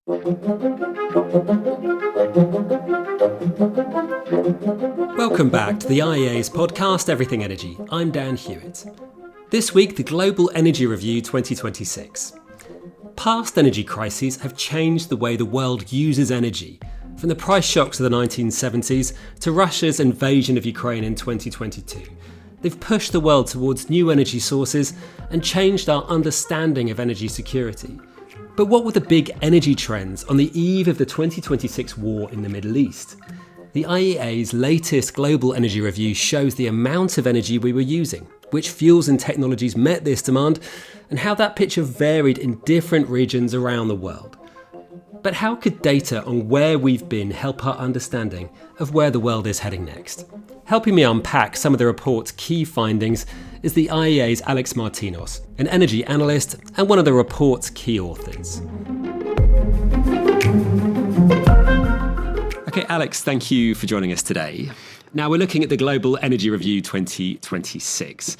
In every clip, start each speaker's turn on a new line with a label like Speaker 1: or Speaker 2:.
Speaker 1: Welcome back to the IEA's podcast Everything Energy. I'm Dan Hewitt. This week, the Global Energy Review 2026. Past energy crises have changed the way the world uses energy, from the price shocks of the 1970s to Russia's invasion of Ukraine in 2022. They've pushed the world towards new energy sources and changed our understanding of energy security. But what were the big energy trends on the eve of the 2026 war in the Middle East? The IEA's latest Global Energy Review shows the amount of energy we were using, which fuels and technologies met this demand, and how that picture varied in different regions around the world. But how could data on where we've been help our understanding of where the world is heading next? Helping me unpack some of the report's key findings is the IEA's Alex Martinos, an energy analyst and one of the report's key authors. Okay, Alex, thank you for joining us today. Now we're looking at the Global Energy Review 2026.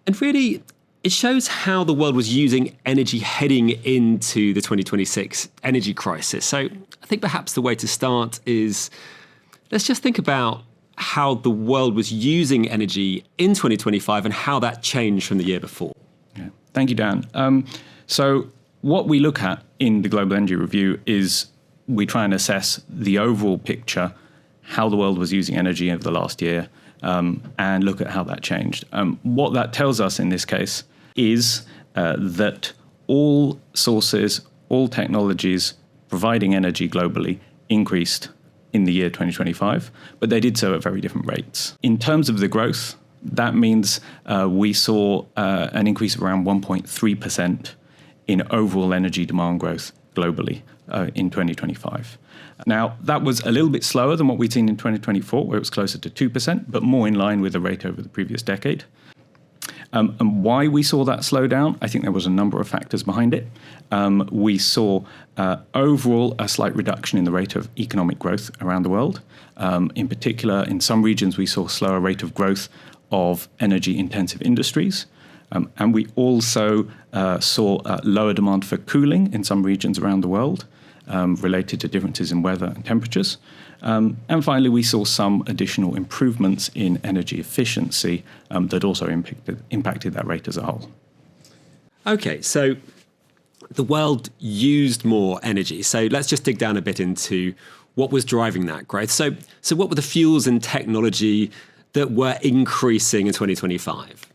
Speaker 1: And really, it shows how the world was using energy heading into the 2026 energy crisis. So I think perhaps the way to start is, let's just think about how the world was using energy in 2025 and how that changed from the year before.
Speaker 2: Yeah. Thank you, Dan. So what we look at in the Global Energy Review is we try and assess the overall picture, how the world was using energy over the last year, and look at how that changed. What that tells us in this case is that all sources, all technologies providing energy globally increased in the year 2025, but they did so at very different rates. In terms of the growth, that means we saw an increase of around 1.3% in overall energy demand growth globally in 2025. Now, that was a little bit slower than what we'd seen in 2024, where it was closer to 2%, but more in line with the rate over the previous decade. And why we saw that slow down, I think there was a number of factors behind it. We saw overall a slight reduction in the rate of economic growth around the world. In particular, in some regions, we saw a slower rate of growth of energy-intensive industries. And we also saw lower demand for cooling in some regions around the world, related to differences in weather and temperatures. And finally, we saw some additional improvements in energy efficiency that also impacted that rate as a whole.
Speaker 1: Okay, so the world used more energy. So let's just dig down a bit into what was driving that growth. So what were the fuels and technology that were increasing in 2025?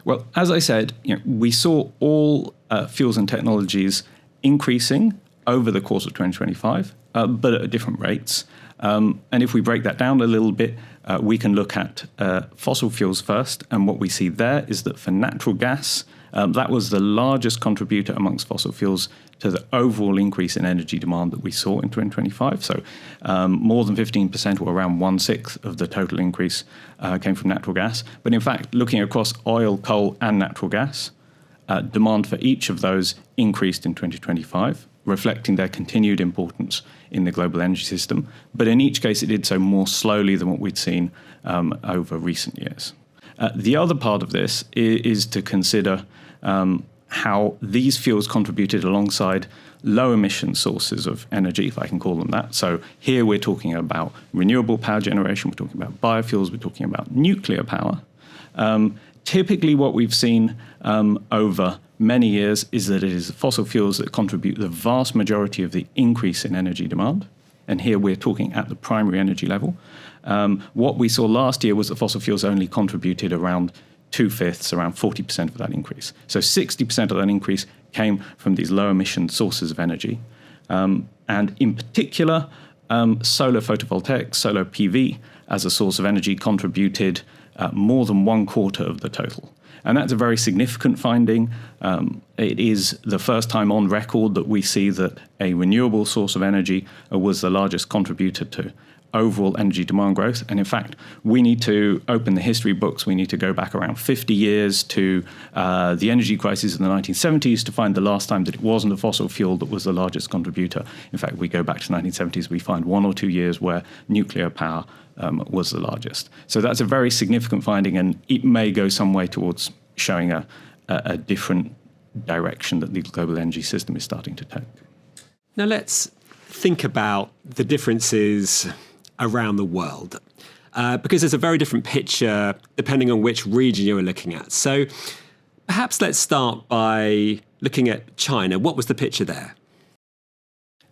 Speaker 2: Well, as I said, we saw all fuels and technologies increasing over the course of 2025, but at different rates. And if we break that down a little bit, we can look at fossil fuels first. And what we see there is that for natural gas, that was the largest contributor amongst fossil fuels to the overall increase in energy demand that we saw in 2025. So more than 15%, or around 1/6 of the total increase, came from natural gas. But in fact, looking across oil, coal, and natural gas, demand for each of those increased in 2025, reflecting their continued importance in the global energy system. But in each case, it did so more slowly than what we'd seen over recent years. The other part of this is to consider how these fuels contributed alongside low emission sources of energy, if I can call them that. So here we're talking about renewable power generation, we're talking about biofuels, we're talking about nuclear power. Typically what we've seen over many years is that it is fossil fuels that contribute the vast majority of the increase in energy demand. And here we're talking at the primary energy level. What we saw last year was that fossil fuels only contributed around 2/5, around 40% of that increase. So 60% of that increase came from these low emission sources of energy. And in particular, solar photovoltaics, solar PV as a source of energy contributed more than 1/4 of the total. And that's a very significant finding. It is the first time on record that we see that a renewable source of energy was the largest contributor to overall energy demand growth. And in fact, we need to open the history books. We need to go back around 50 years to the energy crisis in the 1970s to find the last time that it wasn't a fossil fuel that was the largest contributor. In fact, we go back to the 1970s, we find 1 or 2 years where nuclear power was the largest. So that's a very significant finding, and it may go some way towards showing a different direction that the global energy system is starting to take.
Speaker 1: Now let's think about the differences around the world, because there's a very different picture depending on which region you're looking at. So perhaps let's start by looking at China. What was the picture there?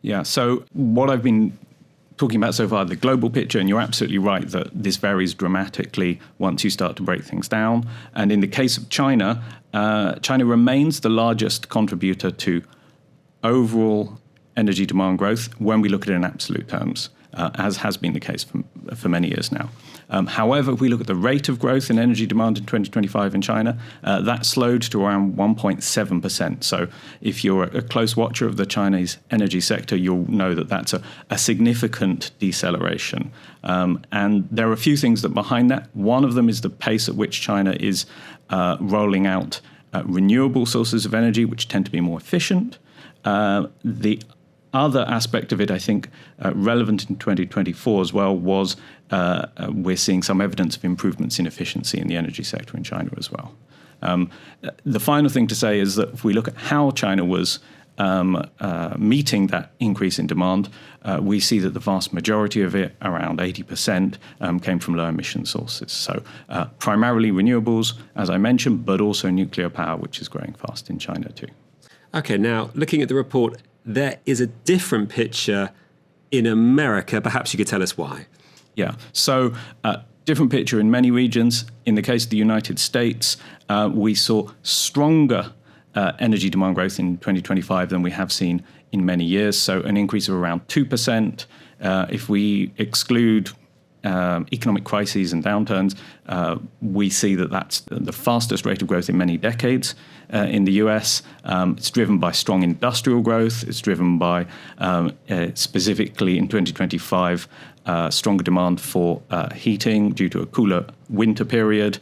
Speaker 2: Yeah, so what I've been talking about so far, the global picture, and you're absolutely right that this varies dramatically once you start to break things down. And in the case of China, China remains the largest contributor to overall energy demand growth when we look at it in absolute terms, as has been the case for many years now. However, if we look at the rate of growth in energy demand in 2025 in China, that slowed to around 1.7%. So if you're a close watcher of the Chinese energy sector, you'll know that that's a significant deceleration. And there are a few things that behind that. One of them is the pace at which China is rolling out renewable sources of energy, which tend to be more efficient. The other aspect of it, I think, relevant in 2024 as well, was we're seeing some evidence of improvements in efficiency in the energy sector in China as well. The final thing to say is that if we look at how China was meeting that increase in demand, we see that the vast majority of it, around 80%, came from low emission sources. So primarily renewables, as I mentioned, but also nuclear power, which is growing fast in China too.
Speaker 1: Okay, now looking at the report, there is a different picture in America. Perhaps you could tell us why.
Speaker 2: Yeah, so different picture in many regions. In the case of the United States, we saw stronger energy demand growth in 2025 than we have seen in many years, so an increase of around 2%. If we exclude economic crises and downturns, we see that that's the fastest rate of growth in many decades in the US. It's driven by strong industrial growth. It's driven by, specifically in 2025, stronger demand for heating due to a cooler winter period,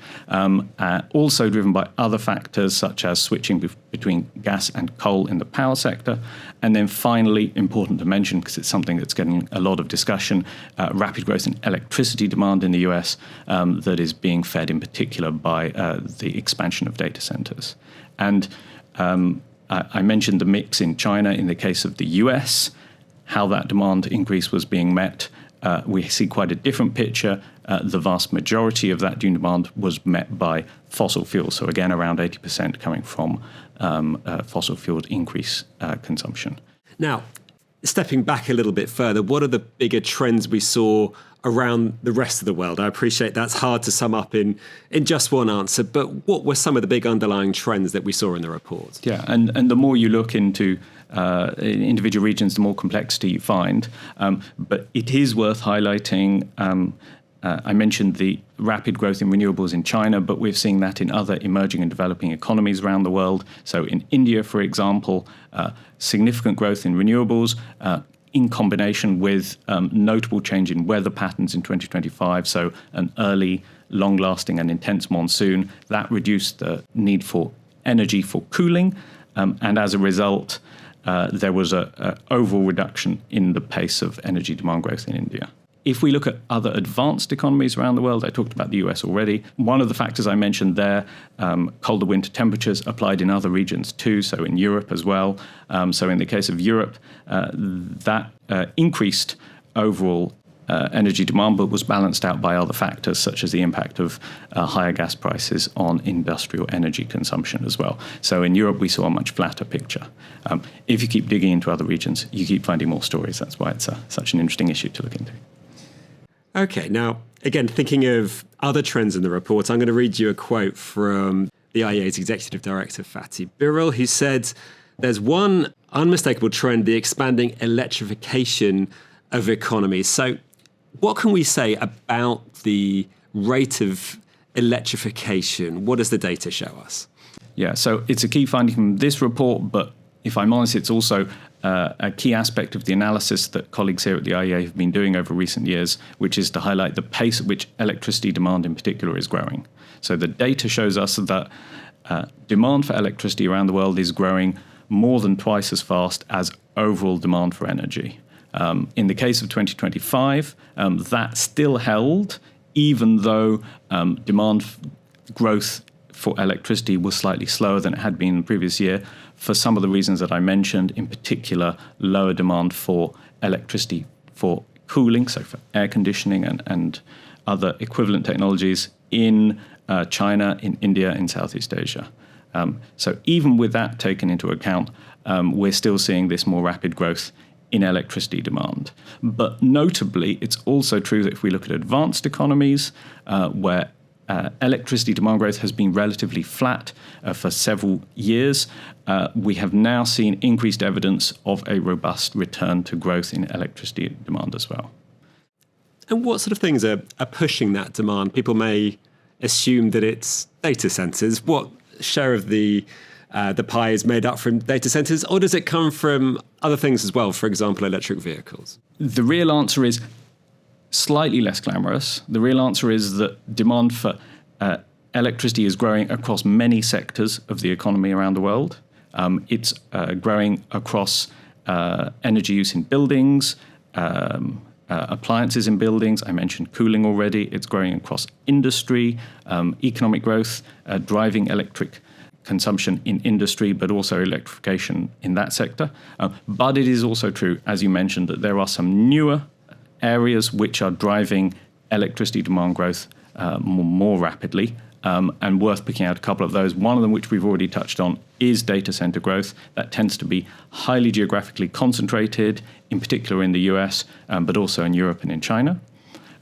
Speaker 2: also driven by other factors such as switching between gas and coal in the power sector. And then finally, important to mention, because it's something that's getting a lot of discussion, rapid growth in electricity demand in the US that is being fed in particular by the expansion of data centers. And I mentioned the mix in China. In the case of the US, how that demand increase was being met, we see quite a different picture. The vast majority of that demand was met by fossil fuels. So again, around 80% coming from fossil fuel increase consumption.
Speaker 1: Now, stepping back a little bit further, what are the bigger trends we saw around the rest of the world? I appreciate that's hard to sum up in just one answer, but what were some of the big underlying trends that we saw in the report?
Speaker 2: Yeah, and the more you look into individual regions, the more complexity you find. But it is worth highlighting, I mentioned the rapid growth in renewables in China, but we're seeing that in other emerging and developing economies around the world. So in India, for example, significant growth in renewables, in combination with notable change in weather patterns in 2025, so an early, long-lasting and intense monsoon, that reduced the need for energy for cooling, and as a result, there was an overall reduction in the pace of energy demand growth in India. If we look at other advanced economies around the world, I talked about the US already. One of the factors I mentioned there, colder winter temperatures applied in other regions too, so in Europe as well. So in the case of Europe, that increased overall energy demand, but was balanced out by other factors such as the impact of higher gas prices on industrial energy consumption as well. So in Europe, we saw a much flatter picture. If you keep digging into other regions, you keep finding more stories. That's why it's such an interesting issue to look into.
Speaker 1: Okay, now, again, thinking of other trends in the report, I'm going to read you a quote from the IEA's Executive Director, Fatih Birol, who said, "There's one unmistakable trend, the expanding electrification of economies." So what can we say about the rate of electrification? What does the data show us?
Speaker 2: Yeah, so it's a key finding from this report, but if I'm honest, it's also a key aspect of the analysis that colleagues here at the IEA have been doing over recent years, which is to highlight the pace at which electricity demand in particular is growing. So the data shows us that demand for electricity around the world is growing more than twice as fast as overall demand for energy. In the case of 2025, that still held, even though demand growth for electricity was slightly slower than it had been the previous year for some of the reasons that I mentioned, in particular, lower demand for electricity for cooling, so for air conditioning and other equivalent technologies in China, in India, in Southeast Asia. So even with that taken into account, we're still seeing this more rapid growth in electricity demand. But notably, it's also true that if we look at advanced economies, where electricity demand growth has been relatively flat for several years, we have now seen increased evidence of a robust return to growth in electricity demand as well.
Speaker 1: And what sort of things are pushing that demand? People may assume that it's data centers. What share of the pie is made up from data centers, or does it come from other things as well, for example, electric vehicles?
Speaker 2: The real answer is slightly less glamorous. The real answer is that demand for electricity is growing across many sectors of the economy around the world. It's growing across energy use in buildings, appliances in buildings. I mentioned cooling already. It's growing across industry, economic growth, driving electric consumption in industry, but also electrification in that sector. But it is also true, as you mentioned, that there are some newer areas which are driving electricity demand growth more rapidly, and worth picking out a couple of those. One of them, which we've already touched on, is data center growth. That tends to be highly geographically concentrated, in particular in the US, but also in Europe and in China.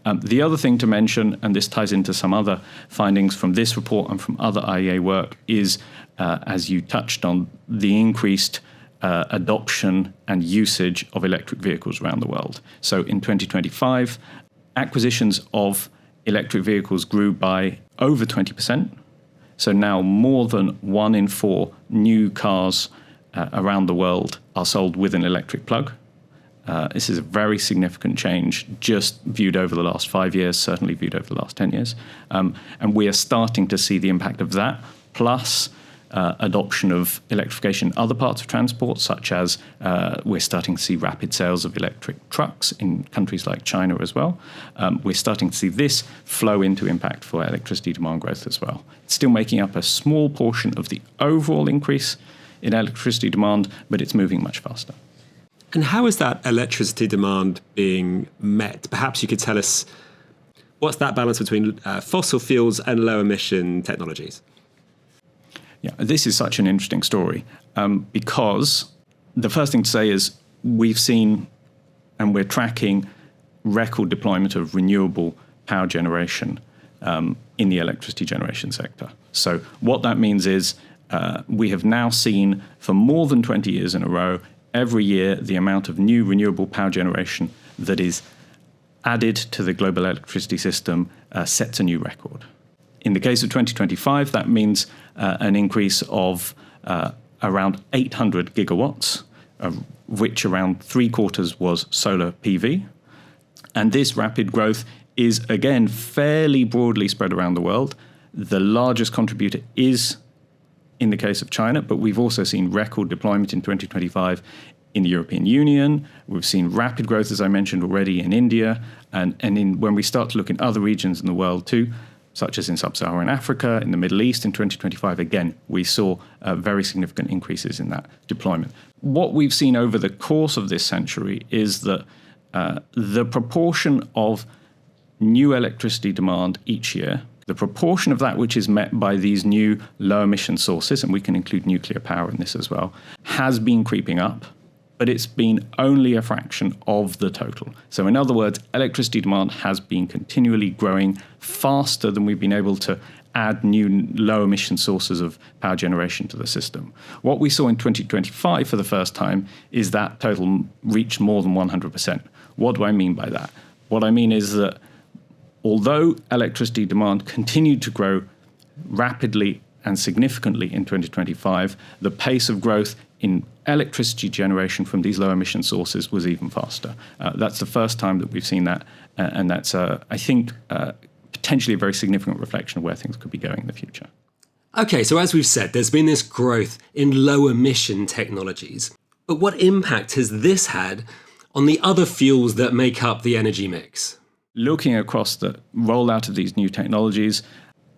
Speaker 2: The other thing to mention, and this ties into some other findings from this report and from other IEA work, is, as you touched on, the increased adoption and usage of electric vehicles around the world. So in 2025, acquisitions of electric vehicles grew by over 20%. So now more than 1 in 4 new cars around the world are sold with an electric plug. This is a very significant change, just viewed over the last 5 years, certainly viewed over the last 10 years. And we are starting to see the impact of that, plus adoption of electrification in other parts of transport, such as we're starting to see rapid sales of electric trucks in countries like China as well. We're starting to see this flow into impact for electricity demand growth as well. It's still making up a small portion of the overall increase in electricity demand, but it's moving much faster.
Speaker 1: And how is that electricity demand being met? Perhaps you could tell us, what's that balance between fossil fuels and low emission technologies?
Speaker 2: Yeah, this is such an interesting story because the first thing to say is we've seen and we're tracking record deployment of renewable power generation in the electricity generation sector. So what that means is we have now seen for more than 20 years in a row, every year, the amount of new renewable power generation that is added to the global electricity system sets a new record. In the case of 2025, that means an increase of around 800 gigawatts, of which around 3/4 was solar PV. And this rapid growth is, again, fairly broadly spread around the world. The largest contributor is in the case of China, but we've also seen record deployment in 2025 in the European Union. We've seen rapid growth, as I mentioned already, in India. And when we start to look in other regions in the world too, such as in sub-Saharan Africa, in the Middle East in 2025, again, we saw very significant increases in that deployment. What we've seen over the course of this century is that the proportion of new electricity demand each year, the proportion of that which is met by these new low-emission sources, and we can include nuclear power in this as well, has been creeping up, but it's been only a fraction of the total. So in other words, electricity demand has been continually growing faster than we've been able to add new low-emission sources of power generation to the system. What we saw in 2025 for the first time is that total reached more than 100%. What do I mean by that? What I mean is that although electricity demand continued to grow rapidly and significantly in 2025, the pace of growth in electricity generation from these low-emission sources was even faster. That's the first time that we've seen that, and that's, I think, potentially a very significant reflection of where things could be going in the future.
Speaker 1: Okay, so as we've said, there's been this growth in low-emission technologies. But what impact has this had on the other fuels that make up the energy mix?
Speaker 2: Looking across the rollout of these new technologies,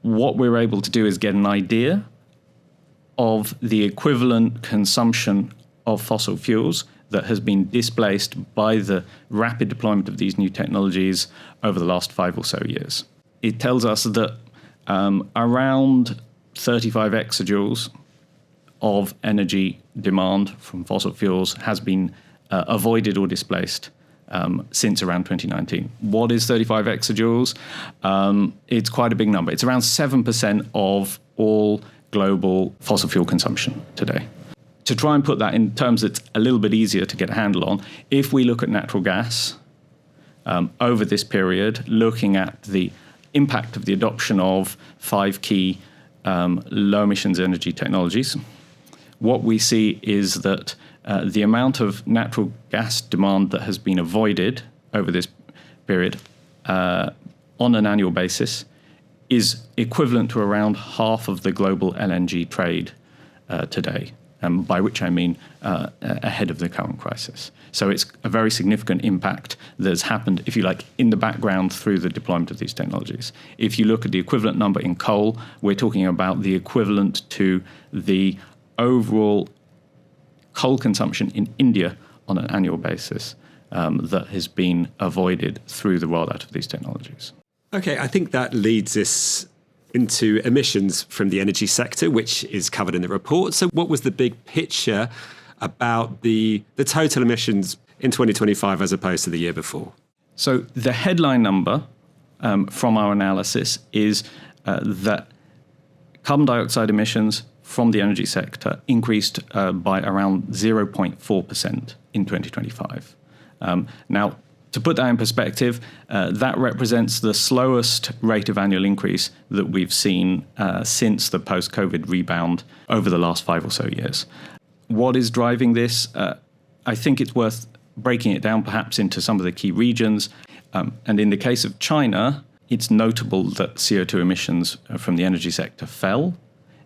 Speaker 2: what we're able to do is get an idea of the equivalent consumption of fossil fuels that has been displaced by the rapid deployment of these new technologies over the last 5 or so years. It tells us that around 35 exajoules of energy demand from fossil fuels has been avoided or displaced since around 2019. What is 35 exajoules? It's quite a big number. It's around 7% of all global fossil fuel consumption today. To try and put that in terms that's a little bit easier to get a handle on, if we look at natural gas over this period, looking at the impact of the adoption of 5 key low emissions energy technologies, what we see is that the amount of natural gas demand that has been avoided over this period on an annual basis is equivalent to around half of the global LNG trade today, by which I mean ahead of the current crisis. So it's a very significant impact that's happened, if you like, in the background through the deployment of these technologies. If you look at the equivalent number in coal, we're talking about the equivalent to the overall coal consumption in India on an annual basis that has been avoided through the rollout of these technologies.
Speaker 1: Okay, I think that leads us into emissions from the energy sector, which is covered in the report. So what was the big picture about the total emissions in 2025 as opposed to the year before?
Speaker 2: So the headline number from our analysis is that carbon dioxide emissions from the energy sector increased by around 0.4% in 2025. Now, to put that in perspective, that represents the slowest rate of annual increase that we've seen since the post-COVID rebound over the last 5 or so years. What is driving this? I think it's worth breaking it down perhaps into some of the key regions. And in the case of China, it's notable that CO2 emissions from the energy sector fell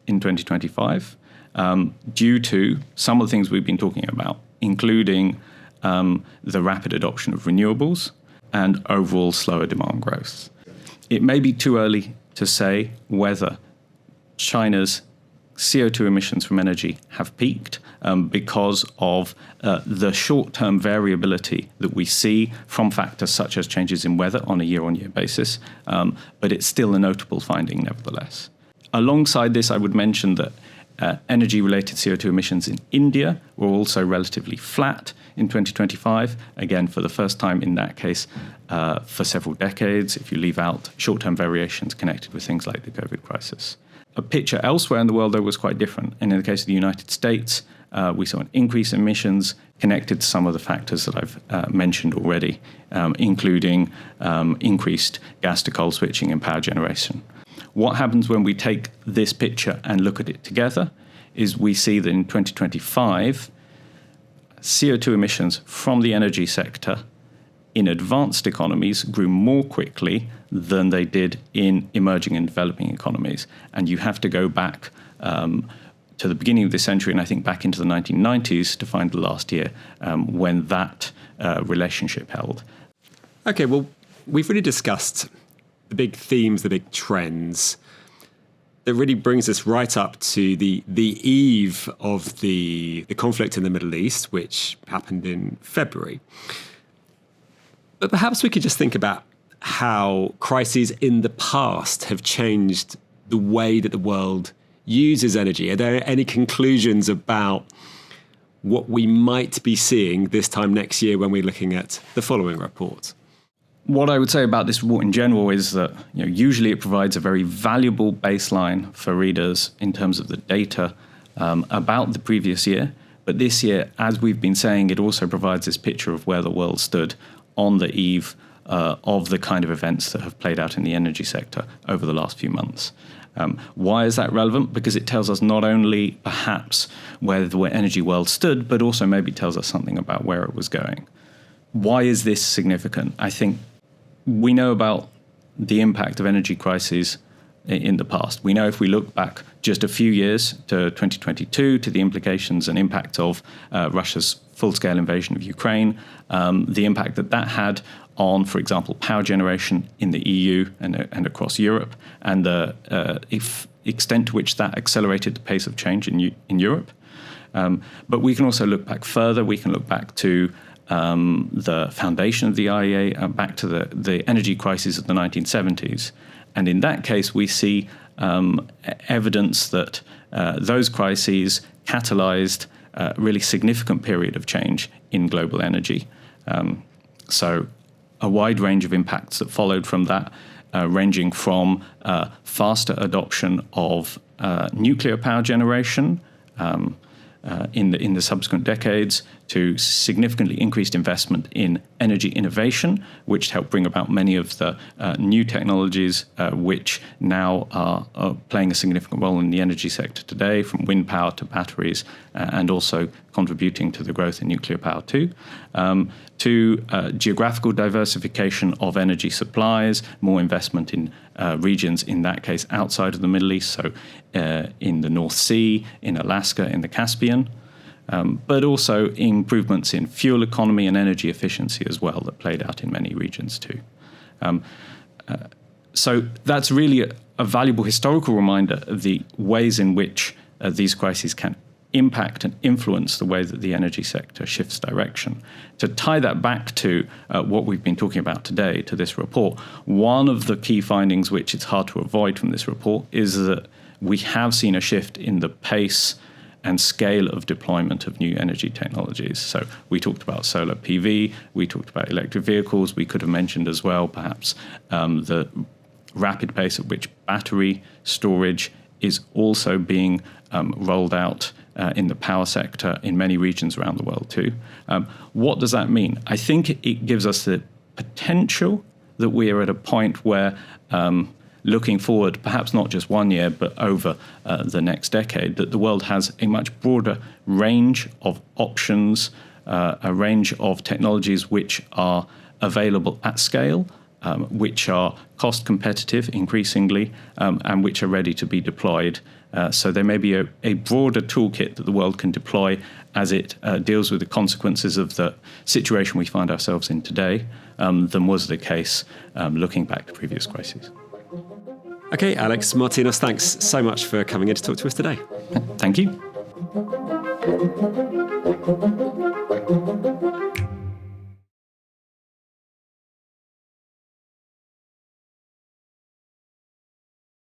Speaker 2: in 2025 due to some of the things we've been talking about, including the rapid adoption of renewables and overall slower demand growth. It may be too early to say whether China's CO2 emissions from energy have peaked because of the short-term variability that we see from factors such as changes in weather on a year-on-year basis, but it's still a notable finding nevertheless. Alongside this, I would mention that energy-related CO2 emissions in India were also relatively flat in 2025, again, for the first time in that case for several decades, if you leave out short-term variations connected with things like the COVID crisis. A picture elsewhere in the world, though, was quite different. And in the case of the United States, we saw an increase in emissions connected to some of the factors that I've mentioned already, including increased gas-to-coal switching and power generation. What happens when we take this picture and look at it together is we see that in 2025, CO2 emissions from the energy sector in advanced economies grew more quickly than they did in emerging and developing economies. And you have to go back to the beginning of this century, and I think back into the 1990s, to find the last year when that relationship held.
Speaker 1: Okay, well, we've really discussed the big themes, the big trends. That really brings us right up to the eve of the conflict in the Middle East, which happened in February. But perhaps we could just think about how crises in the past have changed the way that the world uses energy. Are there any conclusions about what we might be seeing this time next year when we're looking at the following report?
Speaker 2: What I would say about this report in general is that usually it provides a very valuable baseline for readers in terms of the data about the previous year. But this year, as we've been saying, it also provides this picture of where the world stood on the eve of the kind of events that have played out in the energy sector over the last few months. Why is that relevant? Because it tells us not only perhaps where the energy world stood, but also maybe tells us something about where it was going. Why is this significant? I think we know about the impact of energy crises in the past. We know if we look back just a few years to 2022, to the implications and impact of Russia's full-scale invasion of Ukraine, the impact that that had on, for example, power generation in the EU and across Europe, and the extent to which that accelerated the pace of change in Europe. But we can also look back further. We can look back to the foundation of the IEA, back to the energy crisis of the 1970s. And in that case, we see evidence that those crises catalyzed a really significant period of change in global energy. So a wide range of impacts that followed from that, ranging from faster adoption of nuclear power generation in the subsequent decades, to significantly increased investment in energy innovation, which helped bring about many of the new technologies which now are playing a significant role in the energy sector today, from wind power to batteries, and also contributing to the growth in nuclear power too, to geographical diversification of energy supplies, more investment in regions, in that case, outside of the Middle East, so in the North Sea, in Alaska, in the Caspian. But also improvements in fuel economy and energy efficiency as well that played out in many regions too. So that's really a valuable historical reminder of the ways in which these crises can impact and influence the way that the energy sector shifts direction. To tie that back to what we've been talking about today, to this report, one of the key findings which it's hard to avoid from this report is that we have seen a shift in the pace and scale of deployment of new energy technologies. So we talked about solar PV, we talked about electric vehicles, we could have mentioned as well perhaps the rapid pace at which battery storage is also being rolled out in the power sector in many regions around the world too. What does that mean? I think it gives us the potential that we are at a point where looking forward, perhaps not just 1 year, but over the next decade, that the world has a much broader range of options, a range of technologies which are available at scale, which are cost competitive increasingly, and which are ready to be deployed. So there may be a broader toolkit that the world can deploy as it deals with the consequences of the situation we find ourselves in today than was the case looking back to previous crises.
Speaker 1: Okay, Alex, Martinos, thanks so much for coming in to talk to us today.
Speaker 2: Thank you.